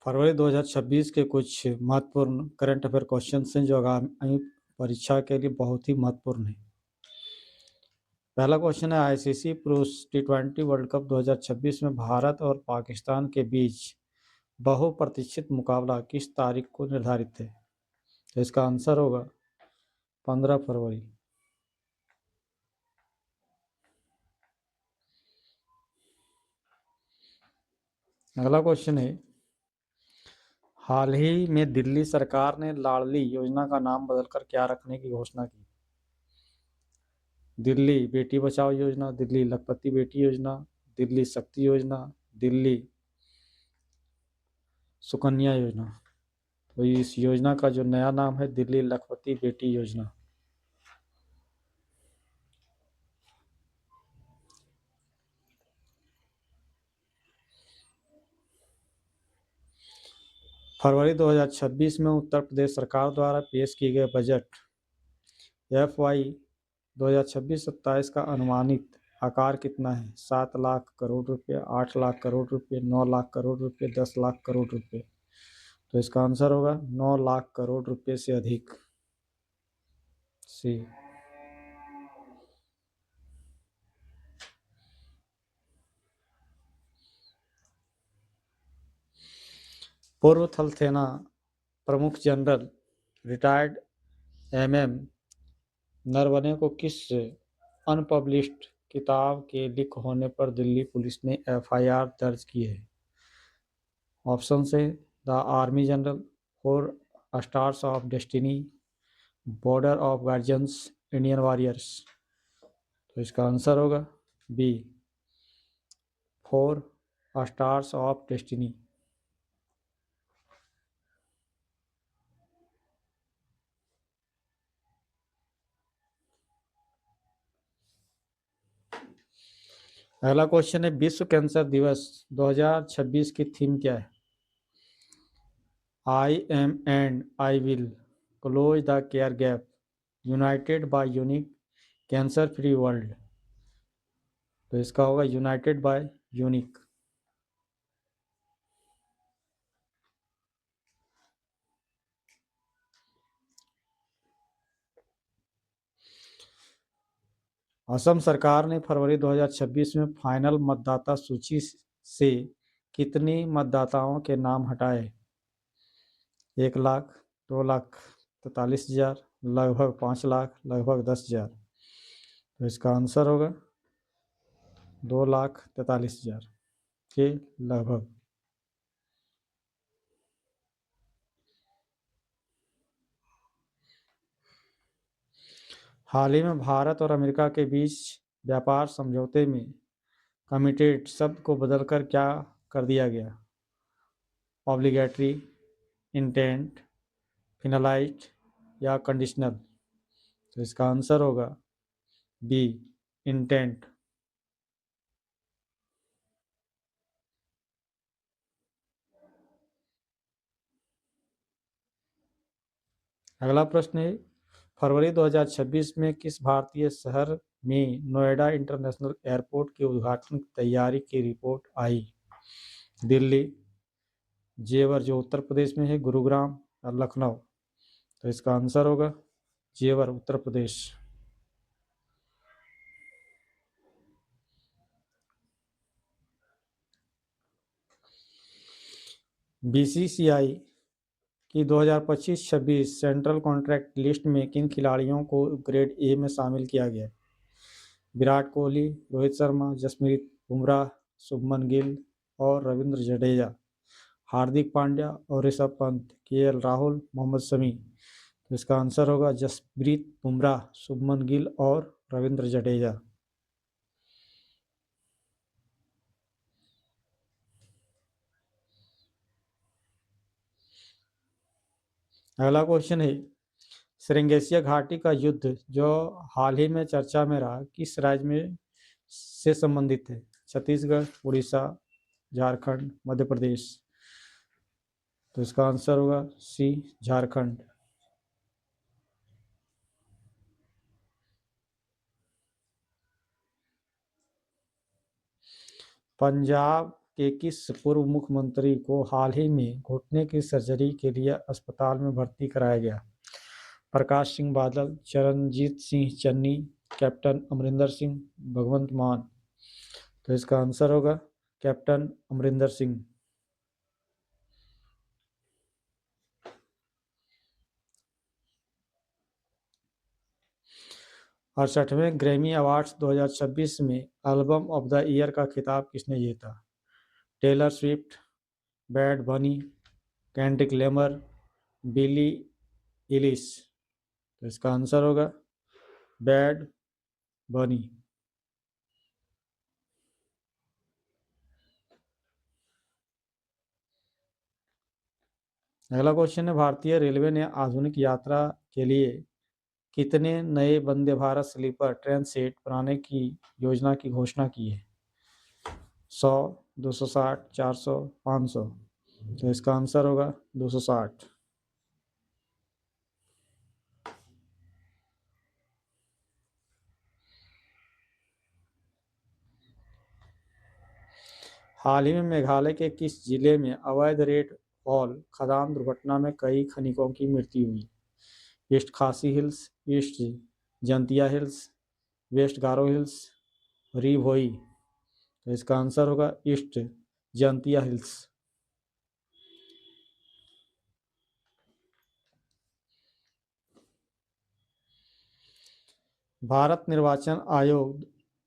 फरवरी 2026 के कुछ महत्वपूर्ण करंट अफेयर क्वेश्चन हैं जो आगामी परीक्षा के लिए बहुत ही महत्वपूर्ण है। पहला क्वेश्चन है, आईसीसी पुरुष टी20 वर्ल्ड कप 2026 में भारत और पाकिस्तान के बीच बहुप्रतीक्षित मुकाबला किस तारीख को निर्धारित है? तो इसका आंसर होगा 15 फरवरी। अगला क्वेश्चन है, हाल ही में दिल्ली सरकार ने लाडली योजना का नाम बदलकर क्या रखने की घोषणा की? दिल्ली बेटी बचाओ योजना, दिल्ली लखपति बेटी योजना, दिल्ली शक्ति योजना, दिल्ली सुकन्या योजना। तो इस योजना का जो नया नाम है दिल्ली लखपति बेटी योजना। फरवरी 2026 में उत्तर प्रदेश सरकार द्वारा पेश किए गए बजट FY 2026-27 का अनुमानित आकार कितना है? 7 लाख करोड़ रुपए, 8 लाख करोड़ रुपए, 9 लाख करोड़ रुपए, 10 लाख करोड़ रुपए। तो इसका आंसर होगा 9 लाख करोड़ रुपए से अधिक। सी। पूर्व थल सेना प्रमुख जनरल रिटायर्ड MM नरवणे को किस अनपब्लिश्ड किताब के लीक होने पर दिल्ली पुलिस ने FIR दर्ज की है? ऑप्शन से the army general, 4 stars of destiny, border of guardians, Indian warriors. तो इसका आंसर होगा बी, 4 स्टार्स ऑफ डेस्टिनी। अगला क्वेश्चन है, विश्व कैंसर दिवस 2026 की थीम क्या है? I am and I will close the care gap, united by unique, cancer free world. तो इसका होगा यूनाइटेड बाय यूनिक। असम सरकार ने फरवरी 2026 में फाइनल मतदाता सूची से कितनी मतदाताओं के नाम हटाए? 1 लाख, 2,43,000, लगभग 5 लाख, लगभग 10,000। तो इसका आंसर होगा 2,43,000 के लगभग। हाल ही में भारत और अमेरिका के बीच व्यापार समझौते में कमिटेड शब्द को बदलकर क्या कर दिया गया? ऑब्लिगेटरी, इंटेंट, फिनलाइज्ड या कंडीशनल। तो इसका आंसर होगा बी, इंटेंट। अगला प्रश्न है, फरवरी 2026 में किस भारतीय शहर में नोएडा इंटरनेशनल एयरपोर्ट के उद्घाटन की तैयारी की रिपोर्ट आई? दिल्ली, जेवर जो उत्तर प्रदेश में है, गुरुग्राम और लखनऊ। तो इसका आंसर होगा जेवर, उत्तर प्रदेश। BCCI की 2025-26 सेंट्रल कॉन्ट्रैक्ट लिस्ट में किन खिलाड़ियों को ग्रेड A में शामिल किया गया? विराट कोहली, रोहित शर्मा, जसप्रीत बुमराह, शुभमन गिल और रविंद्र जडेजा, हार्दिक पांड्या और ऋषभ पंत, KL राहुल, मोहम्मद शमी। तो इसका आंसर होगा जसप्रीत बुमराह, शुभमन गिल और रविंद्र जडेजा। अगला क्वेश्चन है, सेरेंगेशिया घाटी का युद्ध जो हाल ही में चर्चा में रहा किस राज्य में से संबंधित है? छत्तीसगढ़, उड़ीसा, झारखंड, मध्य प्रदेश। तो इसका आंसर होगा सी, झारखंड। पंजाब के किस पूर्व मुख्यमंत्री को हाल ही में घुटने की सर्जरी के लिए अस्पताल में भर्ती कराया गया? प्रकाश सिंह बादल, चरणजीत सिंह चन्नी, कैप्टन अमरिंदर सिंह, भगवंत मान। तो इसका आंसर होगा कैप्टन अमरिंदर सिंह। 68वें ग्रैमी अवार्ड्स 2026 में एल्बम ऑफ द ईयर का खिताब किसने जीता? टेलर स्विफ्ट, बैड बनी, केंड्रिक लेमर, बिली इलिश। तो इसका आंसर होगा बैड बनी। अगला क्वेश्चन है, भारतीय रेलवे ने आधुनिक यात्रा के लिए कितने नए Vande Bharat sleeper train set बनाने की योजना की घोषणा की है? 100, 260, 400, 500। तो इसका आंसर होगा 260। हाल ही में मेघालय के किस जिले में अवैध रेड हॉल खदान दुर्घटना में कई खनिकों की मृत्यु हुई? ईस्ट खासी hills, east Jaintia hills, waste गारो हिल्स, री भोई। तो इसका आंसर होगा ईस्ट जंतिया हिल्स। भारत निर्वाचन आयोग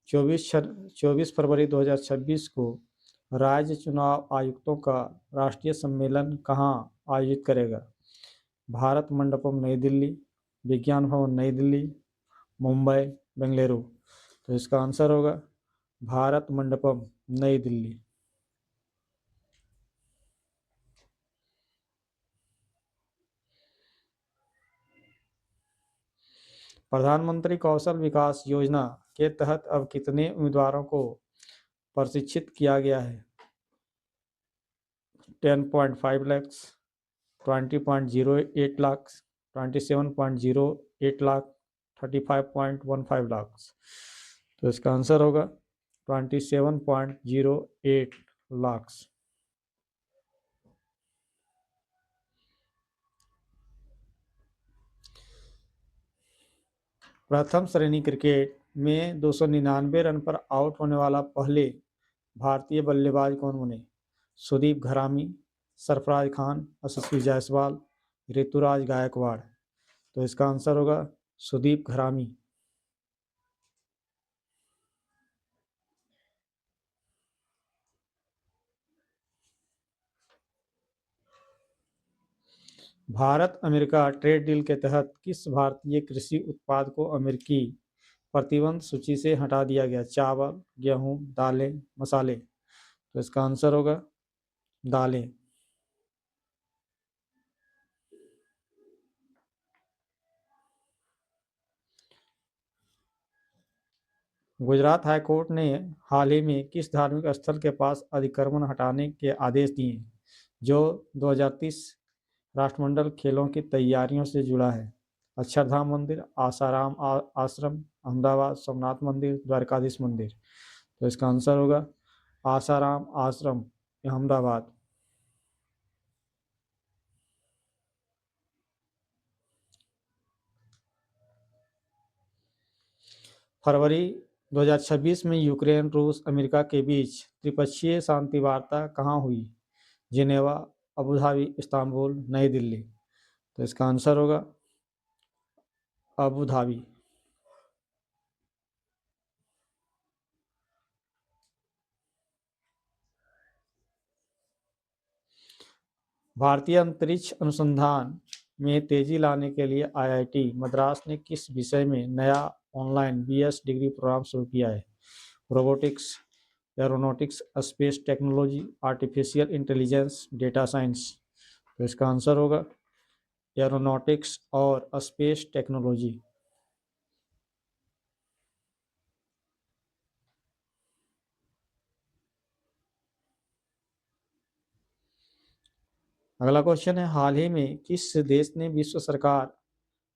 24 फरवरी 2026 को राज्य चुनाव आयुक्तों का राष्ट्रीय सम्मेलन कहाँ आयोजित करेगा? भारत मंडपम नई दिल्ली, विज्ञान भवन नई दिल्ली, मुंबई, बेंगलुरु। तो इसका आंसर होगा भारत मंडपम नई दिल्ली। प्रधानमंत्री कौशल विकास योजना के तहत अब कितने उम्मीदवारों को प्रशिक्षित किया गया है? 10.5 लाख, 20.08 लाख, 27.08 लाख, 35.15 लाख। तो इसका आंसर होगा 27.08 लाख। प्रथम श्रेणी क्रिकेट में 299 रन पर आउट होने वाला पहले भारतीय बल्लेबाज कौन बने? सुदीप घरामी, सरफराज खान, यशस्वी जायसवाल, ऋतुराज गायकवाड़। तो इसका आंसर होगा Sudeep Gharami. Bharat America trade deal के तहत किस भारतीय कृषि उत्पाद को अमेरिकी प्रतिबंध सूची से हटा दिया गया? चावल, गेहूं, दालें, मसाले। तो इसका आंसर होगा दालें। गुजरात हाईकोर्ट ने हाल ही में किस धार्मिक स्थल के पास अतिक्रमण हटाने के आदेश दिए जो 2030 राष्ट्रमंडल खेलों की तैयारियों से जुड़ा है? अक्षरधाम मंदिर, आसाराम आश्रम, अहमदाबाद सोमनाथ मंदिर, द्वारकाधीश मंदिर। तो इसका आंसर होगा आसाराम आश्रम, अहमदाबाद। फरवरी 2026 में यूक्रेन, रूस, अमेरिका के बीच त्रिपक्षीय शांति वार्ता कहाँ हुई? जिनेवा, अबू धाबी, इस्तांबुल, नई दिल्ली। तो इसका आंसर होगा अबू धाबी। भारतीय अंतरिक्ष अनुसंधान में तेजी लाने के लिए आईआईटी मद्रास ने किस विषय में नया ऑनलाइन बीएस डिग्री प्रोग्राम शुरू किया है? Robotics, aeronautics, space technology, artificial intelligence, data science. तो इसका आंसर होगा एरोनॉटिक्स और स्पेस टेक्नोलॉजी। अगला क्वेश्चन है, हाल ही में किस देश ने विश्व सरकार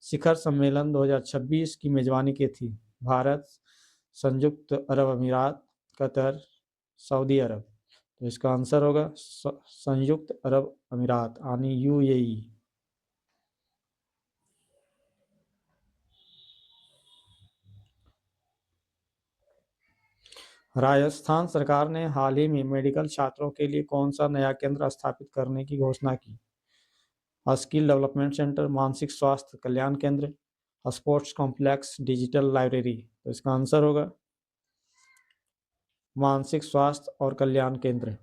शिखर सम्मेलन 2026 की मेजबानी की थी? भारत, संयुक्त अरब अमीरात, कतर, सऊदी अरब। तो इसका आंसर होगा संयुक्त अरब अमीरात यानी यूएई। राजस्थान सरकार ने हाल ही में मेडिकल छात्रों के लिए कौन सा नया केंद्र स्थापित करने की घोषणा की? स्किल डेवलपमेंट सेंटर, मानसिक स्वास्थ्य कल्याण केंद्र, स्पोर्ट्स कॉम्प्लेक्स, डिजिटल लाइब्रेरी। तो इसका आंसर होगा मानसिक स्वास्थ्य और कल्याण केंद्र।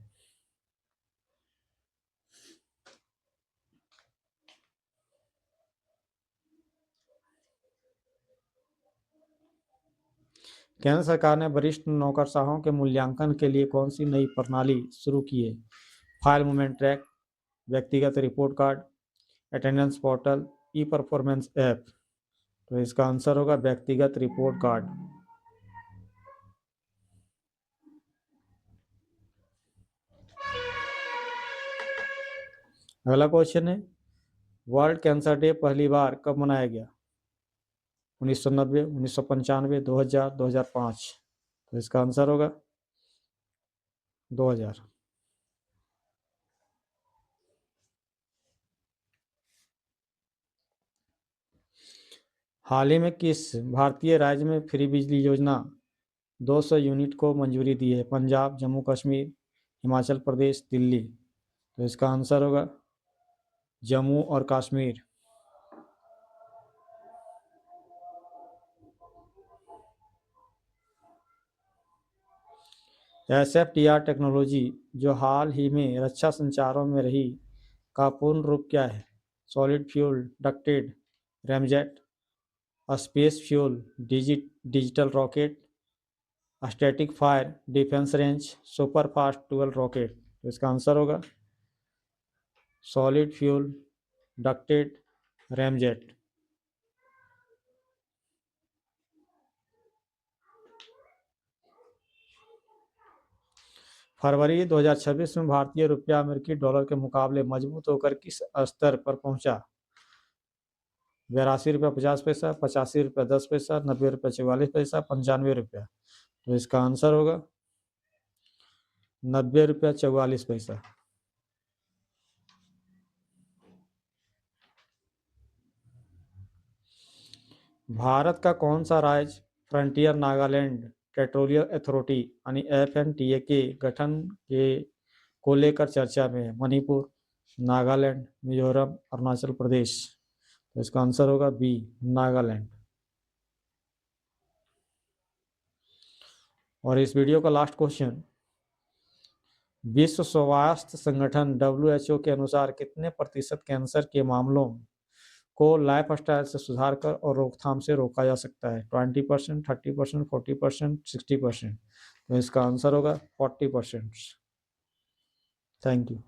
केंद्र सरकार ने वरिष्ठ नौकरशाहों के मूल्यांकन के लिए कौन सी नई प्रणाली शुरू की है? फाइल मूवमेंट ट्रैक, व्यक्तिगत रिपोर्ट कार्ड, अटेंडेंस पोर्टल, ई परफॉर्मेंस ऐप। तो इसका आंसर होगा व्यक्तिगत रिपोर्ट कार्ड। अगला क्वेश्चन है वर्ल्ड कैंसर डे पहली बार कब मनाया गया? 1990, 1995, 2000, 2005। तो इसका आंसर होगा 2000। हाल ही में किस भारतीय राज्य में फ्री बिजली योजना 200 यूनिट को मंजूरी दी है? पंजाब, जम्मू कश्मीर, हिमाचल प्रदेश, दिल्ली। तो इसका आंसर होगा जम्मू और कश्मीर। SFTR टेक्नोलॉजी जो हाल ही में रक्षा संचारों में रही का पूर्ण रूप क्या है? Solid fuel ducted ramjet, space fuel digital rocket, static fire defence range, super fast dual rocket. तो इसका आंसर होगा सॉलिड फ्यूल डक्टेड रैमजेट। फरवरी 2026 में भारतीय रुपया अमेरिकी डॉलर के मुकाबले मजबूत होकर किस स्तर पर पहुंचा? 82 रुपया 50 पैसा, 85 रुपया 10 पैसा, 90 रुपया 44 पैसा, 95 रुपया। तो इसका आंसर होगा 90 रुपया 44 पैसा। भारत का कौन सा राज्य फ्रंटियर नागालैंड पेट्रोलियम अथॉरिटी यानी FNTA के गठन को लेकर चर्चा में है? मणिपुर, नागालैंड, मिजोरम, अरुणाचल प्रदेश। तो इसका आंसर होगा बी नागालैंड। और इस वीडियो का लास्ट क्वेश्चन विश्व स्वास्थ्य संगठन WHO के अनुसार कितने प्रतिशत कैंसर के मामलों को लाइफस्टाइल से सुधार कर और रोकथाम से रोका जा सकता है? 20%, 30%, 40%, 60%। तो इसका आंसर होगा 40%। Thank you.